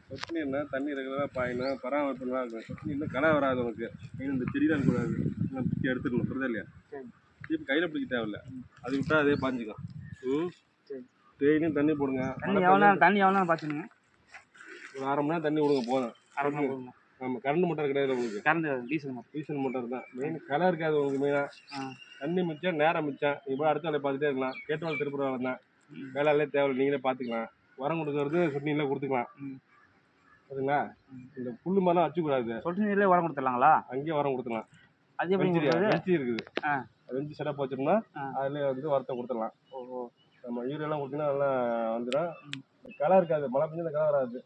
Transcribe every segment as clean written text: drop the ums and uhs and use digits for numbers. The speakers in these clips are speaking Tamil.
சொட்டு நீர்னா தண்ணி ரெகுலராக பாயணும், பராமரிப்பு நல்லா இருக்கும். சொட்டு நீர்னா களை வராது உனக்கு. மெயின் இந்த செடிதான் கூடாது, பிடிச்சி எடுத்துக்கணும், புரியுதா இல்லையா? இப்போ கையில் பிடிக்க தேவையில்ல, அது விட்டா அதே பாஞ்சிக்கும். டெய்லியும் தண்ணி போடுங்க. தண்ணி எவ்வளோ பாய்ச்சணுங்க? ஒரு 1/2 மணி நேரம் தண்ணி விடுங்க போதும். நம்ம கரண்ட் மோட்டார் கிடையாது உங்களுக்கு, டீசல் மோட்டார் தான். மெயின் களை இருக்காது உங்களுக்கு. மெயினாக தண்ணி மிச்சம், நேரம் மிச்சம். இப்போ அடுத்த வேலை பார்த்துட்டே இருக்கலாம். கேட்டவாள் திருப்பூர் வேலை தான், வேலையிலே தேவையில்லை, நீங்களே பார்த்துக்கலாம். உரம் கொடுக்கறது சொட்டு நீரில் கொடுத்துக்கலாம். சரிங்களா? இந்த புல்லு மாதிரிலாம் வச்சுக்கூடாது. சொட்டு நீர்லேயே உரம் கொடுத்துடலாங்களா? அங்கேயே உரம் கொடுத்துக்கலாம். அது எப்படி வெஞ்சி இருக்குது, வெஞ்சி செடப் வச்சோம்னா அதுலேயே வந்து உரத்தை கொடுத்துடலாம். நம்ம யூரியெல்லாம் கொடுத்தீங்கன்னா நல்லா வந்துடும். களை இருக்காது, மழை பெஞ்சு களை வராது.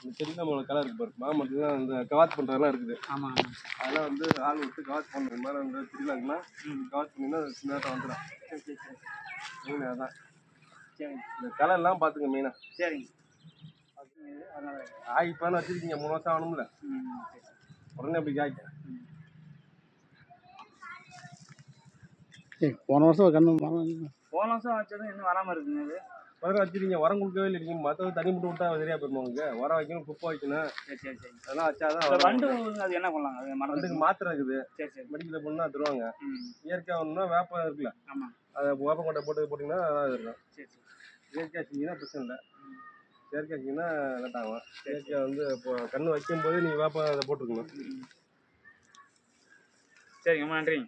இந்த செடி நம்ம களை இருக்கு பாரு, மாமரத்துலாம் இந்த கவாத் பண்ணுறதெல்லாம் இருக்குது. அதெல்லாம் வந்து ஆள் விட்டு கவாத் பண்ணுறது மாதிரி அந்த செடிலாம் இருக்குன்னா கவாத் பண்ணிங்கன்னா சின்னதாக வந்துடும். மெயின் அதான். இந்த கலர்லாம் பார்த்துங்க மெயினாக. சரிங்க. காய்ப்பான்னு வச்சுருக்கீங்க, 3 வருஷம் ஆகணும்ல, உடனே அப்படி காய்க்கும். போன வருஷம் வச்சதும் இன்னும் வராமல் இருக்குங்க. இது உரம் வச்சுருக்கீங்க, உரம் கொடுக்கவே இல்லை. நீங்கள் மற்ற தண்ணி மட்டும் விட்டா சரியாக போயிருமா உங்களுக்கு? உரம் வைக்கணும், குப்பை வைக்கணும். சரி. அதெல்லாம் வச்சாதான் வண்டு அது என்ன பண்ணலாங்க? அது மரத்துக்கு மாத்திரை இருக்குது. மெடிக்கலில் போனால் தருவாங்க. இயற்கையாக ஒன்றுனா வேப்பம் இருக்குல்ல, அதை வேப்பம் கொட்டை போட்டு போட்டிங்கன்னா அதான் இருக்கும். இயற்கையாக செஞ்சிங்கன்னா பிரச்சனை இல்லை. செயற்கை வச்சிங்கன்னா லேட் ஆகும். செயற்கையாக வந்து இப்போ கன்று வைக்கும்போது நீங்கள் வேப்பம் அதை போட்டுருக்கணும். சரிங்க, ரொம்ப நன்றிங்க.